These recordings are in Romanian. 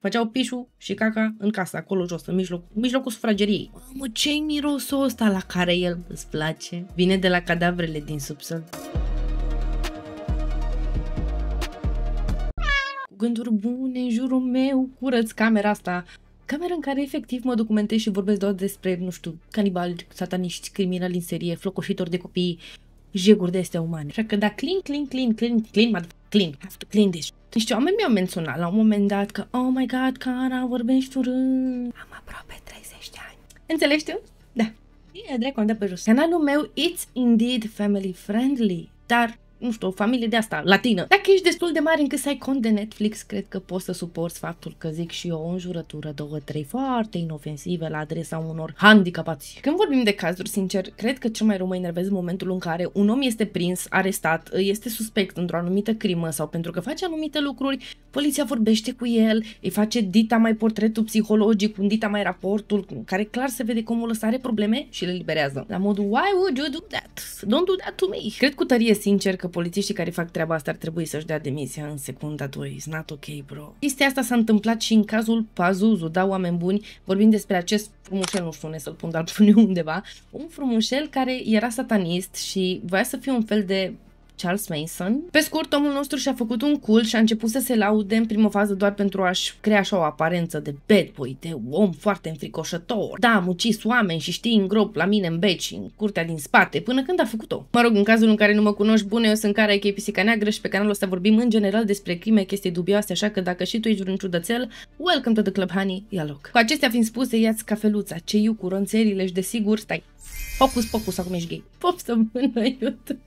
făceau pișul și caca în casă, acolo jos, în mijlocul sufrageriei. Mamă, ce-i mirosul ăsta la care el îți place? Vine de la cadavrele din subsol. Cu gânduri bune în jurul meu, curăț camera asta. Camera în care efectiv mă documentez și vorbesc doar despre, nu știu, canibali, sataniști, criminali în serie, flocoșitori de copii, jeguri de astea umane. Așa că da, clean, have to clean this. Niște oameni mi-au menționat la un moment dat că, oh my god, Cara, vorbești urât. Am aproape 30 de ani. Înțelegi tu? Da. E dracu, am dat pe jos. Canalul meu, it's indeed family friendly, dar nu știu, o familie de asta, latină. Dacă ești destul de mare încât să ai cont de Netflix, cred că poți să suporți faptul că zic și eu o înjurătură, 2-3 foarte inofensive la adresa unor handicapați. Când vorbim de cazuri, sincer, cred că cel mai rău mă enervez în momentul în care un om este prins, arestat, este suspect într-o anumită crimă sau pentru că face anumite lucruri, poliția vorbește cu el, îi face dita mai portretul psihologic, un dita mai raportul, care clar se vede că omul ăsta are probleme și le liberează. La modul, why would you do that? Don't do that to me. Cred cu tărie sincer că polițiștii care fac treaba asta ar trebui să-și dea demisia în secunda 2. It's not ok, bro. Chestia asta s-a întâmplat și în cazul Pazuzu, da, oameni buni, vorbim despre acest frumușel, nu știu unde să-l pun, dar pune undeva, un frumușel care era satanist și voia să fie un fel de Charles Manson. Pe scurt, omul nostru și-a făcut un cult și a început să se laude în primă fază doar pentru a-și crea așa o aparență de bad boy, de om foarte înfricoșător. Da, am ucis oameni și știi în grop la mine în beci, în curtea din spate, până când a făcut-o. Mă rog, în cazul în care nu mă cunoști, bune, eu sunt Cara, a.k.a. Pisica Neagră și pe canalul ăsta vorbim în general despre crime, chestii dubioase, așa că dacă și tu ești un ciudățel, welcome to the club, honey, ia loc. Cu acestea fiind spuse, ia-ți cafeluța, ceiu cu ronțerile și desigur, stai, focus, acum ești gay. Pop să mână YouTube.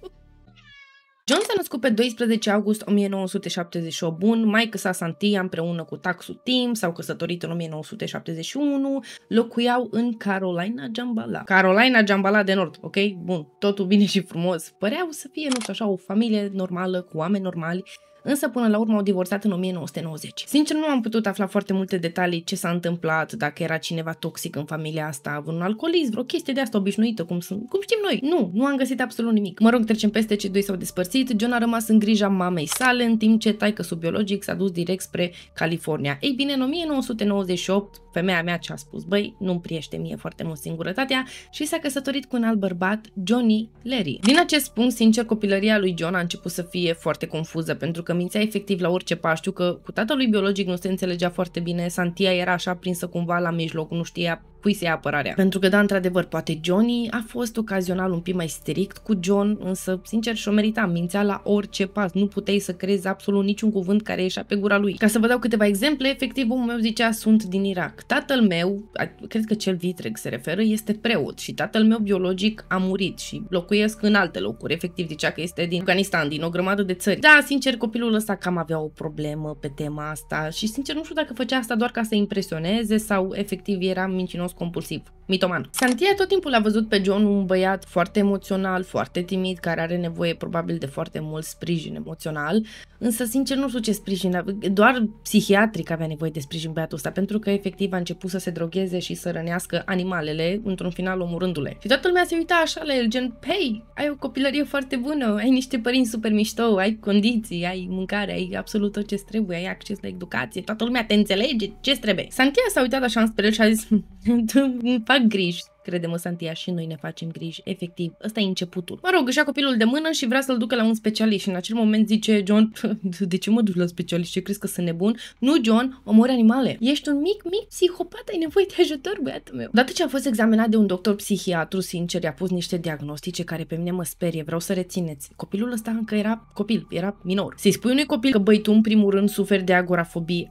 John s-a născut pe 12 august 1978, bun, maică sa Santia împreună cu Taxu Tim, s-au căsătorit în 1971, locuiau în Carolina Jambala. Carolina Jambala de Nord, ok? Bun, totul bine și frumos. Păreau să fie, nu știu așa, o familie normală, cu oameni normali, însă până la urmă au divorțat în 1990. Sincer, nu am putut afla foarte multe detalii ce s-a întâmplat, dacă era cineva toxic în familia asta, un alcoolism, vreo chestie de asta obișnuită, cum știm noi. Nu am găsit absolut nimic. Mă rog, trecem peste, cei doi s-au despărțit, John a rămas în grija mamei sale, în timp ce taică-su biologic s-a dus direct spre California. Ei bine, în 1998, femeia mea ce a spus, băi, nu-mi priește mie foarte mult singurătatea și s-a căsătorit cu un alt bărbat, Johnny Larry. Din acest punct, sincer, copilăria lui John a început să fie foarte confuză, pentru că mințea efectiv la orice pas. Știu că cu tatălui biologic nu se înțelegea foarte bine, Santia era așa prinsă cumva la mijloc, nu știa cui se ia apărarea. Pentru că, da, într-adevăr, poate Johnny a fost ocazional un pic mai strict cu John, însă, sincer, și-o merita, mințea la orice pas, nu puteai să crezi absolut niciun cuvânt care ieșea pe gura lui. Ca să vă dau câteva exemple, efectiv, omul meu zicea, sunt din Irak. Tatăl meu, cred că cel vitreg se referă, este preot și tatăl meu biologic a murit și locuiesc în alte locuri. Efectiv, zicea că este din Afganistan, din o grămadă de țări. Da, sincer, copilul ăsta cam avea o problemă pe tema asta și, sincer, nu știu dacă făcea asta doar ca să impresioneze sau, efectiv, era mincinos compulsiv. Mitoman. Santia tot timpul a văzut pe John un băiat foarte emoțional, foarte timid, care are nevoie probabil de foarte mult sprijin emoțional, însă sincer nu știu ce sprijin, doar psihiatric avea nevoie de sprijin băiatul ăsta, pentru că efectiv a început să se drogheze și să rănească animalele, într-un final omorându-le. Și toată lumea se uita așa la el, gen, hei, ai o copilărie foarte bună, ai niște părinți super mișto, ai condiții, ai mâncare, ai absolut tot ce trebuie, ai acces la educație, toată lumea te înțelege, ce trebuie. Santia s-a uitat așa înspre el și a zis, îmi fac griji. Crede-mă, Santia, și noi ne facem griji. Efectiv, ăsta e începutul. Mă rog, își ia copilul de mână și vrea să-l ducă la un specialist și în acel moment zice John, de ce mă duci la specialist? Ce crezi că sunt nebun? Nu, John, omori animale. Ești un mic psihopat, ai nevoie de ajutor, băiatul meu. Odată ce a fost examinat de un doctor psihiatru, sincer, i-a pus niște diagnostice care pe mine mă sperie. Vreau să rețineți. Copilul ăsta încă era copil, era minor. Să-i spui unui copil că, băi, tu în primul rând suferi de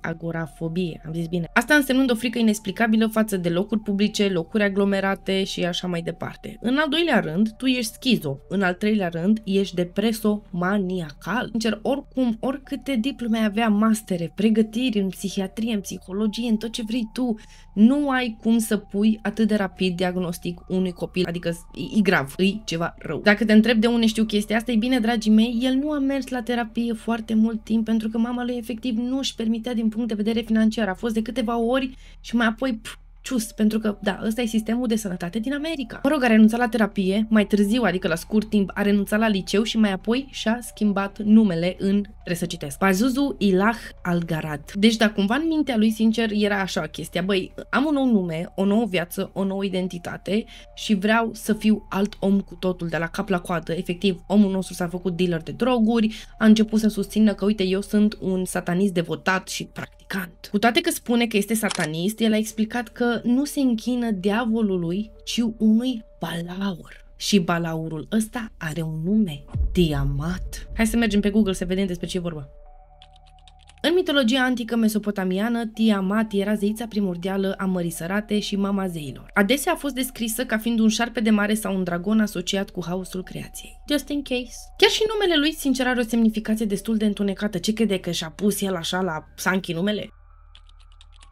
agorafobie, am zis bine. Asta însemnând o frică inexplicabilă față de locuri publice, locuri aglomerate și așa mai departe. În al doilea rând, tu ești schizo. În al treilea rând, ești depreso-maniacal. Sincer, oricum, oricâte diplome avea, mastere, pregătiri în psihiatrie, în psihologie, în tot ce vrei tu, nu ai cum să pui atât de rapid diagnostic unui copil, adică e grav, e ceva rău. Dacă te întreb de unde știu chestia asta, e bine, dragii mei, el nu a mers la terapie foarte mult timp pentru că mama lui efectiv nu își permitea din punct de vedere financiar. A fost de câteva ori și mai apoi cius, pentru că, da, ăsta e sistemul de sănătate din America. Mă rog, a renunțat la terapie, mai târziu, adică la scurt timp, a renunțat la liceu și mai apoi și-a schimbat numele în, trebuie să citesc, Pazuzu Ilah Algarad. Deci, da, cumva în mintea lui, sincer, era așa chestia, băi, am un nou nume, o nouă viață, o nouă identitate și vreau să fiu alt om cu totul, de la cap la coadă. Efectiv, omul nostru s-a făcut dealer de droguri, a început să susțină că, uite, eu sunt un satanist devotat și practicant. Cu toate că spune că este satanist, el a explicat că nu se închină diavolului, ci unui balaur. Și balaurul ăsta are un nume, Tiamat. Hai să mergem pe Google să vedem despre ce e vorba. În mitologia antică mesopotamiană, Tiamat era zeița primordială a mării sărate și mama zeilor. Adesea a fost descrisă ca fiind un șarpe de mare sau un dragon asociat cu haosul creației. Just in case. Chiar și numele lui, sincer, are o semnificație destul de întunecată. Ce crede că și-a pus el așa la Sanchi numele?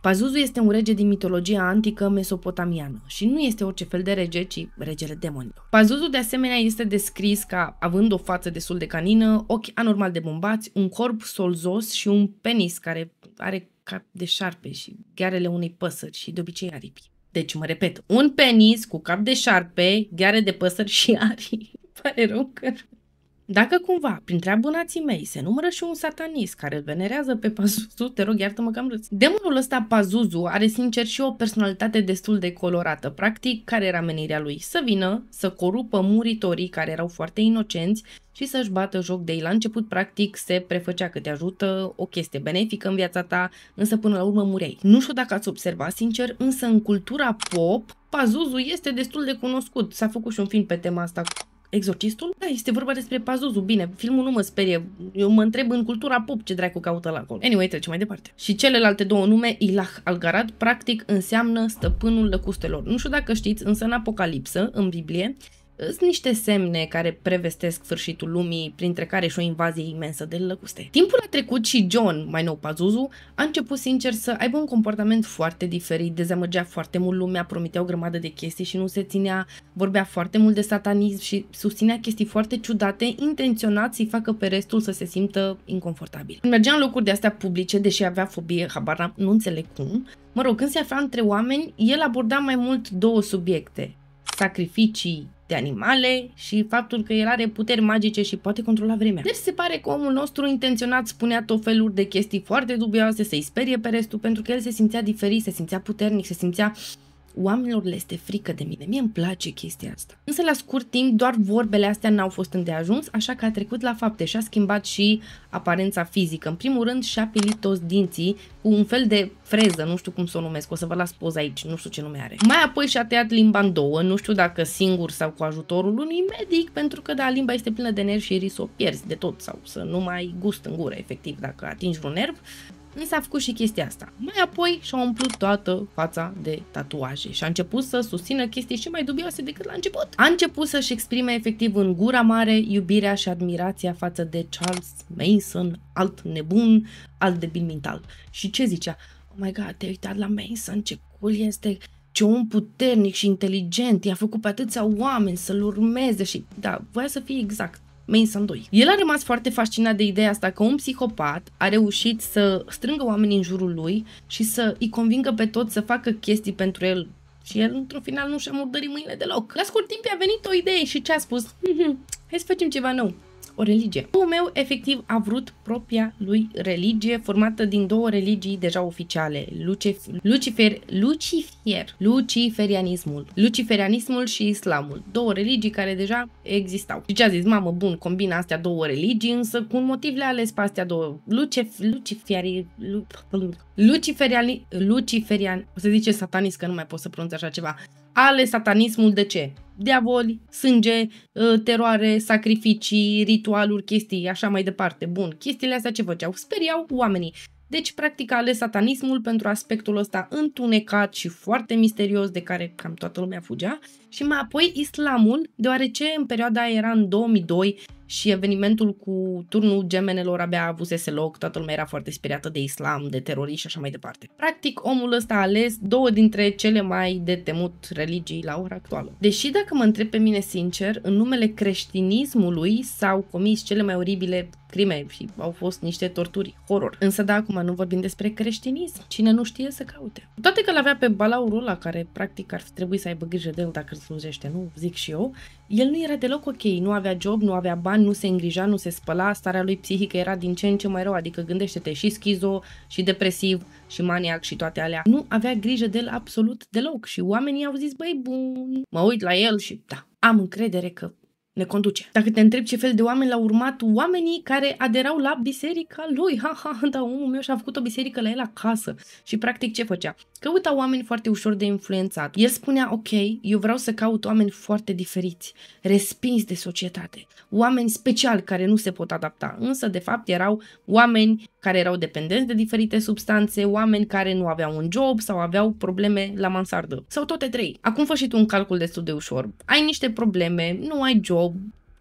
Pazuzu este un rege din mitologia antică mesopotamiană și nu este orice fel de rege, ci regele demonilor. Pazuzu de asemenea este descris ca având o față destul de canină, ochi anormal de bombați, un corp solzos și un penis care are cap de șarpe și ghearele unei păsări și de obicei aripi. Deci, mă repet, un penis cu cap de șarpe, gheare de păsări și aripi. Pare rău că... Dacă cumva, printre abonații mei, se numără și un satanist care îl venerează pe Pazuzu, te rog, iartă-mă că am râs. Demonul ăsta, Pazuzu, are sincer și o personalitate destul de colorată. Practic, care era menirea lui? Să vină, să corupă muritorii care erau foarte inocenți și să-și bată joc de ei. La început, practic, se prefăcea că te ajută, o chestie benefică în viața ta, însă până la urmă mureai. Nu știu dacă ați observat, sincer, însă în cultura pop, Pazuzu este destul de cunoscut. S-a făcut și un film pe tema asta, Exorcistul? Da, este vorba despre Pazuzu. Bine, filmul nu mă sperie. Eu mă întreb în cultura pop ce dracu caută la acolo. Anyway, trecem mai departe. Și celelalte două nume, Ilah Algarad, practic înseamnă stăpânul lăcustelor. Nu știu dacă știți, însă în Apocalipsă, în Biblie, sunt niște semne care prevestesc sfârșitul lumii, printre care și o invazie imensă de lăcuste. Timpul a trecut și John, mai nou Pazuzu, a început sincer să aibă un comportament foarte diferit, dezamăgea foarte mult lumea, promitea o grămadă de chestii și nu se ținea, vorbea foarte mult de satanism și susținea chestii foarte ciudate, intenționat să-i facă pe restul să se simtă inconfortabil. Când mergea în locuri de astea publice, deși avea fobie, habar nu înțeleg cum, mă rog, când se afla între oameni, el aborda mai mult două subiecte: sacrificii de animale și faptul că el are puteri magice și poate controla vremea. Deci se pare că omul nostru intenționat spunea tot felul de chestii foarte dubioase, să-i sperie pe restul, pentru că el se simțea diferit, se simțea puternic, se simțea... Oamenilor le este frică de mine. Mie îmi place chestia asta. Însă la scurt timp doar vorbele astea n-au fost îndeajuns, așa că a trecut la fapte și a schimbat și aparența fizică. În primul rând și-a pilit toți dinții cu un fel de freză, nu știu cum să o numesc, o să vă las poza aici, nu știu ce nume are. Mai apoi și-a tăiat limba în două, nu știu dacă singur sau cu ajutorul unui medic, pentru că da, limba este plină de nervi și risc să o pierzi de tot sau să nu mai ai gust în gură, efectiv, dacă atingi un nerv. Însă a făcut și chestia asta. Mai apoi și-a umplut toată fața de tatuaje și a început să susțină chestii și mai dubioase decât la început. A început să-și exprime efectiv în gura mare iubirea și admirația față de Charles Manson, alt nebun, alt debil mental. Și ce zicea? Oh my god, te-ai uitat la Manson, ce cool este, ce om puternic și inteligent, i-a făcut pe atâția oameni să-l urmeze și da, voia să fie exact. Manson 2. El a rămas foarte fascinat de ideea asta că un psihopat a reușit să strângă oamenii în jurul lui și să îi convingă pe toți să facă chestii pentru el și el într-un final nu și-a murdărit mâinile deloc. La scurt timp i-a venit o idee și ce a spus? Hai să facem ceva nou. O religie. Omul meu efectiv a vrut propria lui religie formată din două religii deja oficiale, luciferianismul și islamul. Două religii care deja existau. Și ce a zis? Mamă, bun, combina astea două religii, însă cu un motiv le-a ales pe astea două. Luciferian, o să zice satanist că nu mai pot să pronunț așa ceva. Ale satanismul de ce? Diavoli, sânge, teroare, sacrificii, ritualuri, chestii, așa mai departe. Bun, chestiile astea ce făceau? Speriau oamenii. Deci, practic, a ales satanismul pentru aspectul ăsta întunecat și foarte misterios de care cam toată lumea fugea și mai apoi islamul, deoarece în perioada aia era în 2002 și evenimentul cu turnul gemenelor abia avusese loc, toată lumea era foarte speriată de islam, de teroriști și așa mai departe. Practic, omul ăsta a ales două dintre cele mai de temut religii la ora actuală. Deși, dacă mă întreb pe mine sincer, în numele creștinismului s-au comis cele mai oribile crime și au fost niște torturi, horror. Însă da, acum nu vorbim despre creștinism. Cine nu știe să caute. Toate că l-avea pe balaurul ăla, care practic ar trebui să aibă grijă de el dacă îl slujește, nu? Zic și eu. El nu era deloc ok, nu avea job, nu avea bani, nu se îngrija, nu se spăla, starea lui psihică era din ce în ce mai rău, adică gândește-te și schizo, și depresiv, și maniac și toate alea. Nu avea grijă de el absolut deloc și oamenii au zis, băi, bun, mă uit la el și da, am încredere că ne conduce. Dacă te întrebi ce fel de oameni l-au urmat, oamenii care aderau la biserica lui. Da, omul meu și-a făcut o biserică la el acasă. Și practic ce făcea? Căuta oameni foarte ușor de influențat. El spunea, ok, eu vreau să caut oameni foarte diferiți, respinși de societate, oameni speciali care nu se pot adapta. Însă, de fapt, erau oameni care erau dependenți de diferite substanțe, oameni care nu aveau un job sau aveau probleme la mansardă. Sau toate trei. Acum fă și tu un calcul destul de ușor. Ai niște probleme, nu ai job,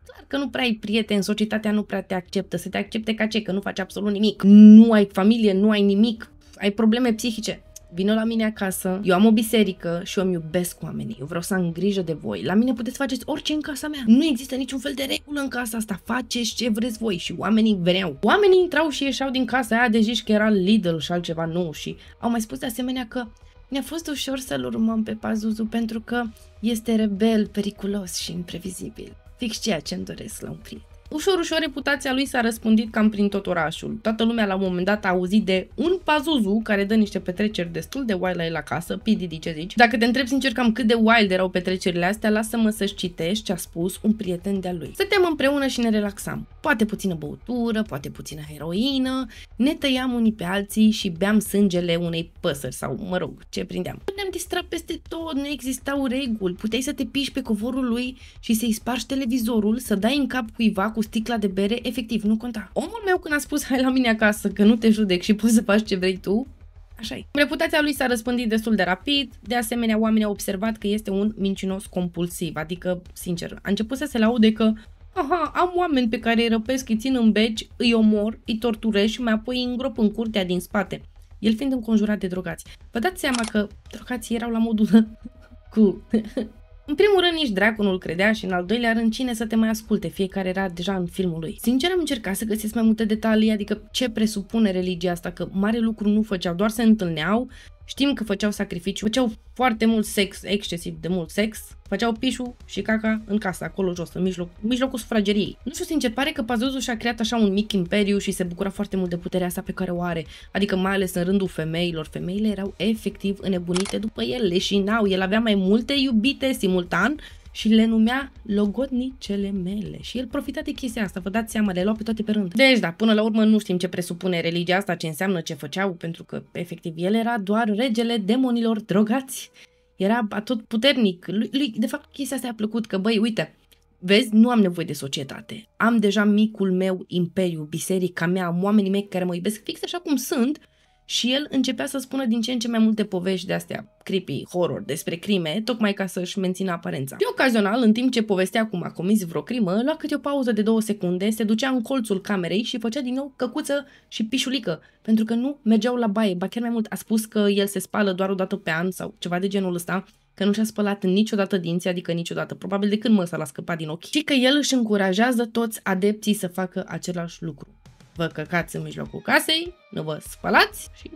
clar că nu prea ai prieteni, societatea nu prea te acceptă, să te accepte ca ce, că nu faci absolut nimic. Nu ai familie, nu ai nimic, ai probleme psihice. Vină la mine acasă, eu am o biserică și eu îmi iubesc oamenii, eu vreau să am grijă de voi. La mine puteți faceți orice în casa mea. Nu există niciun fel de regulă în casa asta, faceți ce vreți voi. Și oamenii veneau. Oamenii intrau și ieșeau din casa aia, deși că era Lidl și altceva nou. Și au mai spus de asemenea că ne-a fost ușor să-l urmăm pe Pazuzu pentru că este rebel, periculos și imprevizibil. Fix ceea ce îmi doresc la un prieten. Ușor, ușor, reputația lui s-a răspândit cam prin tot orașul. Toată lumea la un moment dat a auzit de un Pazuzu care dă niște petreceri destul de wild la el acasă, PDD ce zici. Dacă te întrebi sincer cam cât de wild erau petrecerile astea, lasă-mă să-și citești ce a spus un prieten de-a lui. Stăteam împreună și ne relaxam. Poate puțină băutură, poate puțină heroină, ne tăiam unii pe alții și beam sângele unei păsări sau, mă rog, ce prindeam. Ne-am distrat peste tot, nu existau reguli, puteai să te piși pe covorul lui și să-i spargi televizorul, să dai în cap cuiva cu sticla de bere, efectiv, nu conta. Omul meu când a spus hai la mine acasă că nu te judec și poți să faci ce vrei tu, așa-i. Reputația lui s-a răspândit destul de rapid, de asemenea oamenii au observat că este un mincinos compulsiv, adică, sincer, a început să se laude că am oameni pe care îi răpesc, îi țin în beci, îi omor, îi torturez și mai apoi îi îngrop în curtea din spate. El fiind înconjurat de drogați. Vă dați seama că drogații erau la modul cu... În primul rând, nici dracu nu-l credea și în al doilea rând, cine să te mai asculte, fiecare era deja în filmul lui. Sincer, am încercat să găsesc mai multe detalii, adică ce presupune religia asta, că mare lucru nu făceau, doar se întâlneau, știm că făceau sacrificiu, făceau foarte mult sex, excesiv de mult sex, făceau pișul și caca în casă, acolo jos, în mijlocul sufrageriei. Nu știu, sincer, pare că Pazuzu și-a creat așa un mic imperiu și se bucura foarte mult de puterea asta pe care o are, adică mai ales în rândul femeilor. Femeile erau efectiv înnebunite după el, leșinau, el avea mai multe iubite simultan și le numea logodnicele mele. Și el profita de chestia asta, vă dați seama, le lua pe toate pe rând. Deci, da, până la urmă nu știm ce presupune religia asta, ce înseamnă, ce făceau, pentru că, efectiv, el era doar regele demonilor drogați. Era atot puternic. Lui, de fapt, chestia asta i-a plăcut, că, băi, uite, vezi, nu am nevoie de societate. Am deja micul meu imperiu, biserica mea, am oamenii mei care mă iubesc fix așa cum sunt. Și el începea să spună din ce în ce mai multe povești de astea creepy, horror, despre crime, tocmai ca să-și mențină aparența. Și ocazional, în timp ce povestea cum a comis vreo crimă, lua câte o pauză de 2 secunde, se ducea în colțul camerei și făcea din nou căcuță și pișulică, pentru că nu mergeau la baie. Ba chiar mai mult, a spus că el se spală doar o dată pe an sau ceva de genul ăsta, că nu și-a spălat niciodată dinții, adică niciodată, probabil de când măsa l-a scăpat din ochi. Și că el își încurajează toți adepții să facă același lucru. Vă căcați în mijlocul casei, nu vă spălați și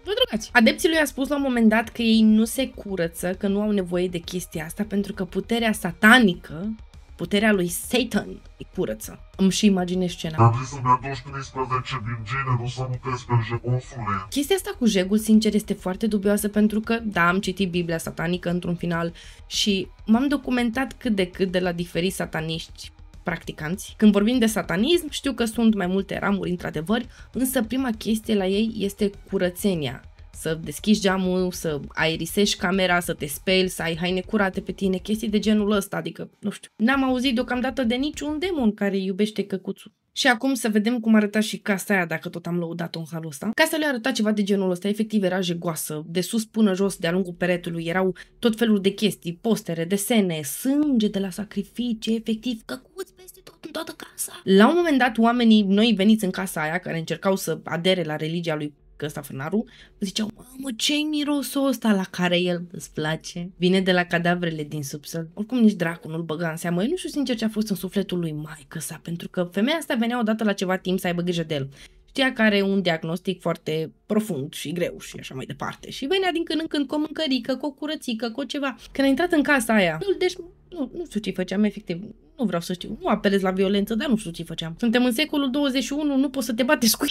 vă drogați. Adepții lui a spus la un moment dat că ei nu se curăță, că nu au nevoie de chestia asta, pentru că puterea satanică, puterea lui Satan, îi curăță. Îmi și imaginez scena. Am zis să-mi aduci 13 din generul să nu te speli, consule. Chestia asta cu jegul, sincer, este foarte dubioasă pentru că, da, am citit Biblia satanică într-un final și m-am documentat cât de cât de la diferiți sataniști practicanți. Când vorbim de satanism, știu că sunt mai multe ramuri, într-adevăr, însă prima chestie la ei este curățenia. Să deschizi geamul, să aerisești camera, să te speli, să ai haine curate pe tine, chestii de genul ăsta, adică, nu știu. N-am auzit deocamdată de niciun demon care iubește căcuțul. Și acum să vedem cum arăta și casa aia, dacă tot am lăudat-o în halul ăsta. Casa lui arăta ceva de genul ăsta, efectiv era jegoasă, de sus până jos, de-a lungul peretului, erau tot felul de chestii, postere, desene, sânge de la sacrificii, efectiv, căcuți peste tot, în toată casa. La un moment dat, oamenii noi veniți în casa aia, care încercau să adere la religia lui că ăsta frânarul, ziceau, mamă, ce-i mirosul ăsta la care el îți place? Vine de la cadavrele din subsol. Oricum nici dracu nu-l băga în seamă. Eu nu știu sincer ce a fost în sufletul lui maică sa, pentru că femeia asta venea odată la ceva timp să aibă grijă de el. Știa că are un diagnostic foarte profund și greu și așa mai departe. Și venea din când în când cu o mâncărică, cu o curățică, cu ceva. Când a intrat în casa aia, deci nu știu ce făceam, efectiv. Nu vreau să știu, nu apelez la violență, dar nu știu ce făceam. Suntem în secolul 21, nu poți să te bateți cu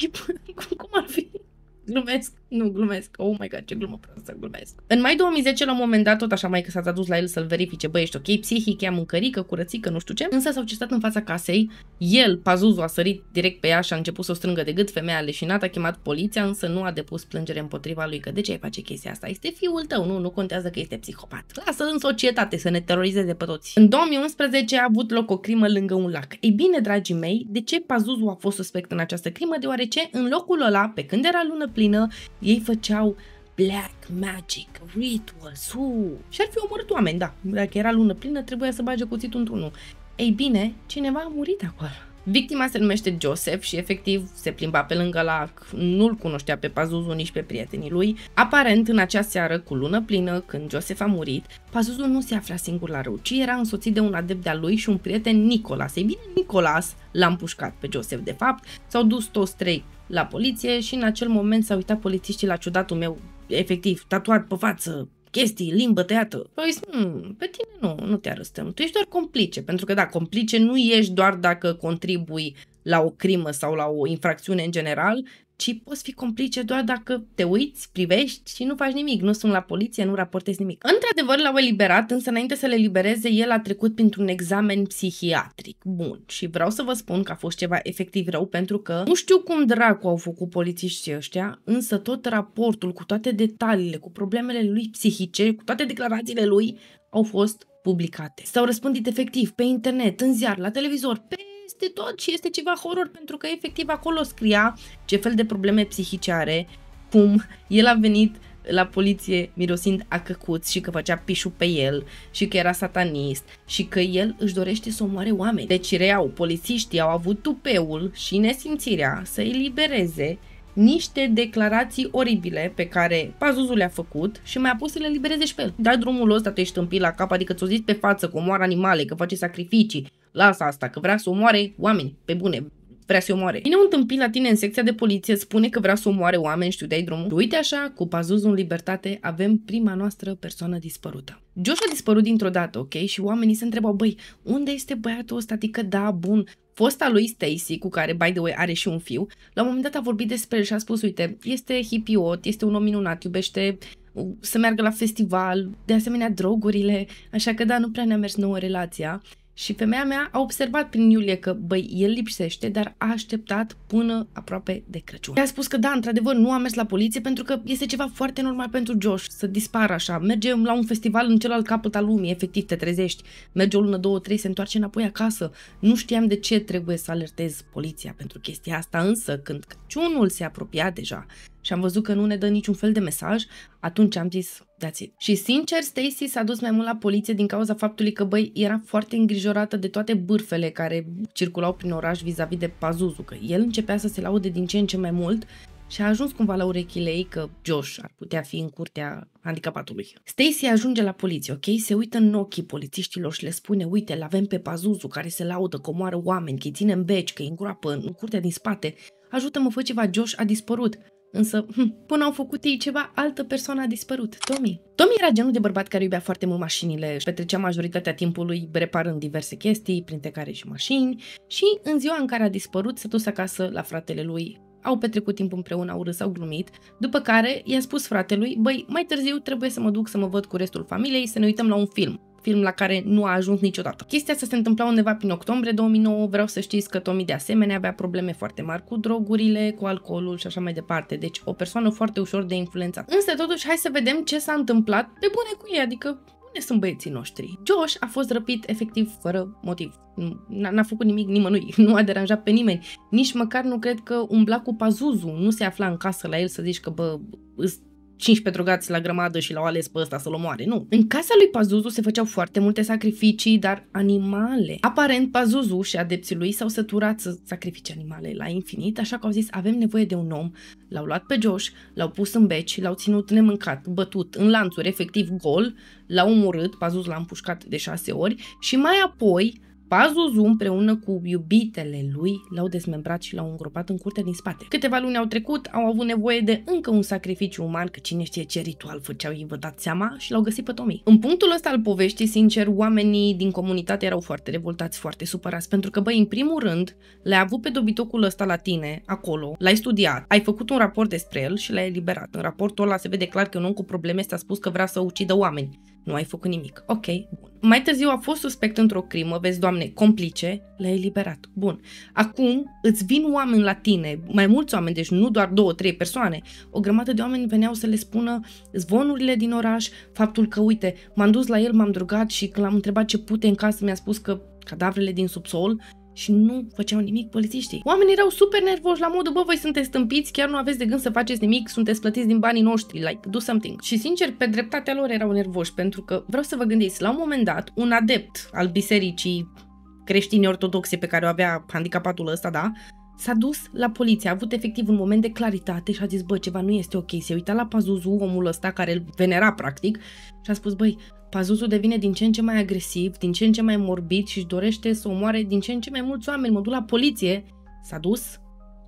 cum ar fi? Glumesc? Nu, glumesc. Oh my god, ce glumă proastă, glumesc. În mai 2010, la un moment dat, tot așa mai că s-a adus la el să-l verifice, băi, ești ok, psihic, ia mâncărică, curățică, nu știu ce. Însă s-au certat în fața casei, el, Pazuzu, a sărit direct pe ea și a început să o strângă de gât, femeia leșinată, a chemat poliția, însă nu a depus plângere împotriva lui, că de ce ai face chestia asta? Este fiul tău, nu contează că este psihopat. Lasă în societate să ne terorizeze pe toți. În 2011 a avut loc o crimă lângă un lac. Ei bine, dragii mei, de ce Pazuzu a fost suspect în această crimă? Deoarece în locul ăla, pe când era lună plină, ei făceau black magic, rituals, și ar fi omorât oameni, da. Dacă era lună plină, trebuia să bage cuțitul într-unul. Ei bine, cineva a murit acolo. Victima se numește Joseph și efectiv se plimba pe lângă lac, nu-l cunoștea pe Pazuzu, nici pe prietenii lui. Aparent, în acea seară, cu lună plină, când Joseph a murit, Pazuzu nu se afla singur la râu, ci era însoțit de un adept de-al lui și un prieten, Nicolas. Ei bine, Nicolas l-a împușcat pe Joseph, de fapt, s-au dus toți trei la poliție și în acel moment s-au uitat polițiștii la ciudatul meu, efectiv, tatuat pe față, chestii, limbă tăiată. Păi, pe tine nu te arăstăm. Tu ești doar complice, pentru că da, complice nu ești doar dacă contribui la o crimă sau la o infracțiune în general, ci poți fi complice doar dacă te uiți, privești și nu faci nimic. Nu suni la poliție, nu raportezi nimic. Într-adevăr, l-au eliberat, însă înainte să le elibereze, el a trecut printr-un examen psihiatric. Bun. Și vreau să vă spun că a fost ceva efectiv rău, pentru că nu știu cum dracu au făcut polițiștii ăștia, însă tot raportul cu toate detaliile, cu problemele lui psihice, cu toate declarațiile lui, au fost publicate. S-au răspândit efectiv pe internet, în ziar, la televizor, peste tot și este ceva horror, pentru că efectiv acolo scria ce fel de probleme psihice are, cum el a venit la poliție mirosind a căcuți și că făcea pișul pe el și că era satanist și că el își dorește să omoare oameni. Deci reiau, polițiștii au avut tupeul și nesimțirea să elibereze niște declarații oribile pe care Pazuzu le-a făcut și mai a pus să le libereze și pe el. Dai drumul ăsta, tu ești tâmpit la cap, adică ți-o zis pe față că omoară animale, că face sacrificii. Lasă asta, că vrea să omoare oameni, pe bune, vrea să omoare. Vine un tâmpit la tine în secția de poliție, spune că vrea să omoare oameni și tu dai drumul. Uite așa, cu Pazuzu în libertate, avem prima noastră persoană dispărută. Josh a dispărut dintr-o dată, ok? Și oamenii se întrebau, băi, unde este băiatul ăsta? Adică da, bun. Fosta lui Stacy, cu care, by the way, are și un fiu, la un moment dat a vorbit despre el și a spus, uite, este hippiot, este un om minunat, iubește să meargă la festival, de asemenea drogurile, așa că da, nu prea ne-a mers nouă relația. Și femeia mea a observat prin Iulie că, băi, el lipsește, dar a așteptat până aproape de Crăciun. A spus că da, într-adevăr, nu a mers la poliție pentru că este ceva foarte normal pentru Josh să dispară așa. Merge la un festival în celălalt capăt al lumii, efectiv te trezești, merge o lună, două, trei, se întoarce înapoi acasă. Nu știam de ce trebuie să alertez poliția pentru chestia asta, însă când Crăciunul se apropia deja și am văzut că nu ne dă niciun fel de mesaj, atunci am zis, that's it. Și sincer, Stacy s-a dus mai mult la poliție din cauza faptului că, băi, era foarte îngrijorată de toate bârfele care circulau prin oraș vis-a-vis de Pazuzu, că el începea să se laude din ce în ce mai mult și a ajuns cumva la urechile ei că Josh ar putea fi în curtea handicapatului. Stacy ajunge la poliție, ok? Se uită în ochii polițiștilor și le spune, uite, l-avem pe Pazuzu care se laudă că omoară oameni, că îi ține în beci, că îi îngroapă în curtea din spate. Ajută-mă, fă ceva, Josh a dispărut. Însă, până au făcut ei ceva, altă persoană a dispărut. Tommy. Tommy era genul de bărbat care iubea foarte mult mașinile și petrecea majoritatea timpului reparând diverse chestii, printre care și mașini, și în ziua în care a dispărut s-a dus acasă la fratele lui. Au petrecut timp împreună, au râs, au glumit, după care i-a spus fratelui, băi, mai târziu trebuie să mă duc să mă văd cu restul familiei, să ne uităm la un film la care nu a ajuns niciodată. Chestia asta se întâmpla undeva prin octombrie 2009, vreau să știți că Tommy de asemenea avea probleme foarte mari cu drogurile, cu alcoolul și așa mai departe, deci o persoană foarte ușor de influențat. Însă totuși hai să vedem ce s-a întâmplat pe bune cu ei, adică unde sunt băieții noștri. Josh a fost răpit efectiv fără motiv. N-a făcut nimic nimănui, nu a deranjat pe nimeni. Nici măcar nu cred că umbla cu Pazuzu, nu se afla în casă la el să zici că bă, 15 drogați la grămadă și l-au ales pe ăsta să-l omoare, nu. În casa lui Pazuzu se făceau foarte multe sacrificii, dar animale. Aparent, Pazuzu și adepții lui s-au săturat să sacrifice animale la infinit, așa că au zis, avem nevoie de un om. L-au luat pe Josh, l-au pus în beci, l-au ținut nemâncat, bătut, în lanțuri, efectiv gol, l-au omorât, Pazuzu l-a împușcat de 6 ori și mai apoi Pazuzu împreună cu iubitele lui l-au dezmembrat și l-au îngropat în curtea din spate. Câteva luni au trecut, au avut nevoie de încă un sacrificiu uman, că cine știe ce ritual făceau ei, vă dați seama, și l-au găsit pe Tommy. În punctul ăsta al poveștii, sincer, oamenii din comunitate erau foarte revoltați, foarte supărați, pentru că, băi, în primul rând, l-ai avut pe dobitocul ăsta la tine, acolo, l-ai studiat, ai făcut un raport despre el și l-ai eliberat. În raportul ăla se vede clar că un om cu probleme ți-a spus că vrea să ucidă oameni. Nu ai făcut nimic. Ok, bun. Mai târziu a fost suspect într-o crimă, vezi, Doamne, complice, l-ai eliberat. Bun. Acum îți vin oameni la tine, mai mulți oameni, deci nu doar 2-3 persoane. O grămadă de oameni veneau să le spună zvonurile din oraș, faptul că, uite, m-am dus la el, m-am drogat și când l-am întrebat ce pute în casă, mi-a spus că cadavrele din subsol, și nu făceau nimic polițiștii. Oamenii erau super nervoși la modul, bă, voi sunteți stâmpiți, chiar nu aveți de gând să faceți nimic, sunteți plătiți din banii noștri, like, do something. Și sincer, pe dreptatea lor erau nervoși, pentru că vreau să vă gândiți, la un moment dat, un adept al bisericii creștine ortodoxe pe care o avea handicapatul ăsta, da, s-a dus la poliție, a avut efectiv un moment de claritate și a zis, bă, ceva nu este ok, se uita la Pazuzu, omul ăsta care îl venera practic, și a spus, băi, Pazuzu devine din ce în ce mai agresiv, din ce în ce mai morbid și își dorește să omoare din ce în ce mai mulți oameni. Mă duc la poliție, s-a dus,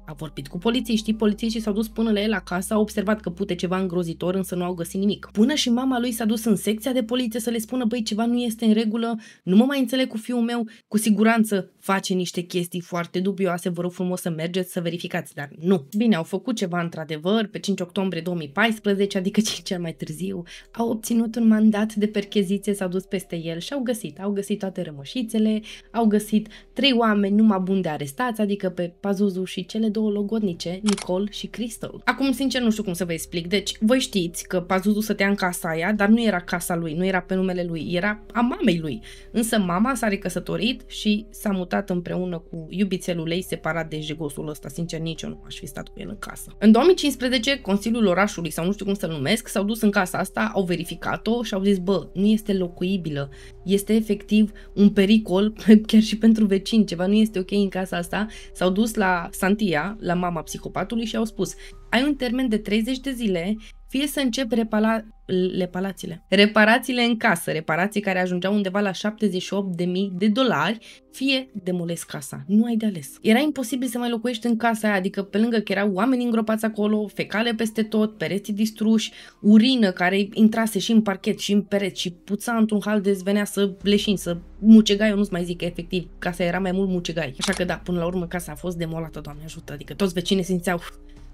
a vorbit cu polițiștii s-au dus până la el acasă, au observat că pute ceva îngrozitor, însă nu au găsit nimic. Până și mama lui s-a dus în secția de poliție să le spună, băi, ceva nu este în regulă, nu mă mai înțeleg cu fiul meu, cu siguranță face niște chestii foarte dubioase, vă rog frumos să mergeți să verificați, dar nu. Bine, au făcut ceva într-adevăr, pe 5 octombrie 2014, adică 5 ani mai târziu, au obținut un mandat de percheziție, s-au dus peste el și au găsit toate rămășițele, au găsit 3 oameni numai buni de arestați, adică pe Pazuzu și cele 2 logodnice, Nicole și Crystal. Acum, sincer, nu știu cum să vă explic. Deci, voi știți că Pazuzu stătea în casa aia, dar nu era casa lui, nu era pe numele lui, era a mamei lui. Însă mama s-a recăsătorit și s-a mutat împreună cu iubițelul ei, separat de jegosul ăsta. Sincer, nici eu nu aș fi stat cu el în casă. În 2015, Consiliul Orașului, sau nu știu cum să-l numesc, s-au dus în casa asta, au verificat-o și au zis, bă, nu este locuibilă. Este efectiv un pericol, chiar și pentru vecini, ceva nu este ok în casa asta. S-au dus la Santia, la mama psihopatului și au spus, ai un termen de 30 de zile, fie să începi reparațiile în casă, reparații care ajungeau undeva la $78.000, fie demolezi casa. Nu ai de ales. Era imposibil să mai locuiești în casa aia, adică pe lângă că erau oameni îngropați acolo, fecale peste tot, pereții distruși, urină care intrase și în parchet și în pereți și puța într-un hal de venea să leșini, să mucegai, eu nu-ți mai zic că efectiv casa era mai mult mucegai. Așa că da, până la urmă casa a fost demolată, Doamne ajută, adică toți vecinii simțeau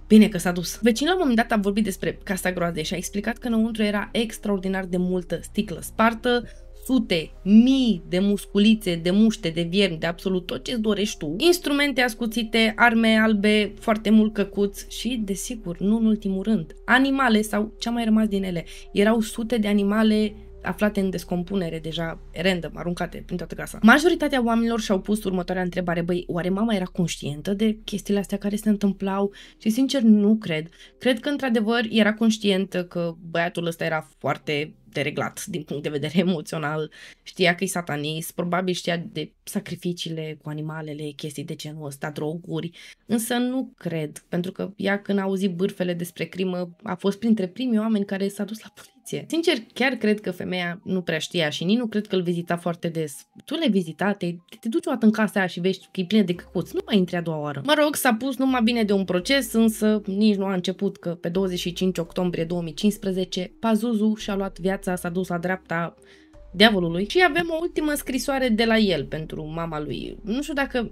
bine că s-a dus. Vecinul la un moment dat a vorbit despre casa groazei și a explicat că înăuntru era extraordinar de multă sticlă spartă, sute, mii de musculițe, de muște, de viermi, de absolut tot ce-ți dorești tu, instrumente ascuțite, arme albe, foarte mult căcuți și, desigur, nu în ultimul rând, animale sau ce-a mai rămas din ele. Erau sute de animale aflate în descompunere, deja random, aruncate prin toată casa. Majoritatea oamenilor și-au pus următoarea întrebare, băi, oare mama era conștientă de chestiile astea care se întâmplau? Și sincer nu cred. Cred că într-adevăr era conștientă că băiatul ăsta era foarte dereglat din punct de vedere emoțional, știa că e satanist, probabil știa de sacrificiile cu animalele, chestii de genul ăsta, droguri, însă nu cred, pentru că ea când a auzit bârfele despre crimă a fost printre primii oameni care s-a dus la poliție. Sincer, chiar cred că femeia nu prea știa și nici nu cred că îl vizita foarte des. Tu le-ai vizitat, te duci o dată în casa aia și vezi că e plină de căcuți, nu mai intri a 2-a oară. Mă rog, s-a pus numai bine de un proces, însă nici nu a început că pe 25 octombrie 2015 Pazuzu și-a luat viața, s-a dus la dreapta diavolului și avem o ultimă scrisoare de la el pentru mama lui. Nu știu dacă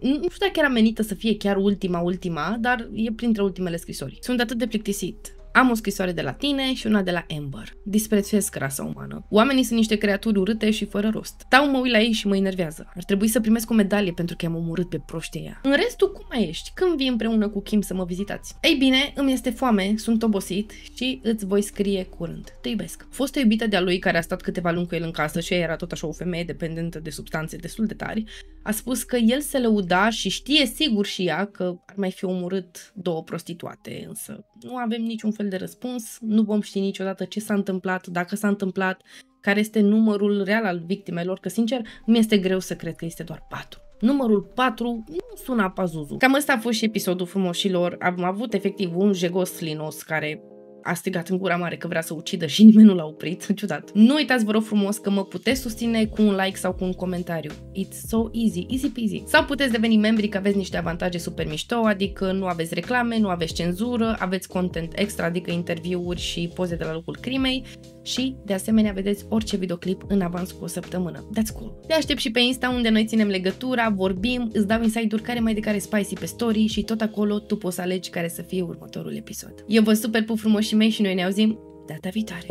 era menită să fie chiar ultima, dar e printre ultimele scrisori. Sunt atât de plictisit. Am o scrisoare de la tine și una de la Amber. Disprețuiesc rasa umană. Oamenii sunt niște creaturi urâte și fără rost. Stau, mă uit la ei și mă enervează. Ar trebui să primesc o medalie pentru că i-am omorât pe proștii ăia. În restul, cum mai ești? Când vii împreună cu Kim să mă vizitați? Ei bine, îmi este foame, sunt obosit și îți voi scrie curând. Te iubesc. Fostă iubită de-a lui care a stat câteva luni cu el în casă și ea era tot așa o femeie dependentă de substanțe destul de tari, a spus că el se lăuda și știe sigur și ea că ar mai fi omorât 2 prostituate, însă nu avem niciun fel de răspuns, nu vom ști niciodată ce s-a întâmplat, dacă s-a întâmplat, care este numărul real al victimelor, că sincer mi este greu să cred că este doar 4. Numărul 4 nu sună a Pazuzu. Cam ăsta a fost și episodul frumoșilor. Am avut efectiv un jegos linos care a strigat în gura mare că vrea să ucidă și nimeni nu l-a oprit. Ciudat. Nu uitați, vă rog frumos, că mă puteți susține cu un like sau cu un comentariu. It's so easy, easy peasy. Sau puteți deveni membri, că aveți niște avantaje super mișto, adică nu aveți reclame, nu aveți cenzură, aveți content extra, adică interviuri și poze de la locul crimei și, de asemenea, vedeți orice videoclip în avans cu o săptămână. That's cool. Te aștept și pe Insta, unde noi ținem legătura, vorbim, îți dau inside-uri care mai de care spicy pe story și tot acolo tu poți să alegi care să fie următorul episod. Eu vă super pup frumoși mei și noi ne auzim data viitoare.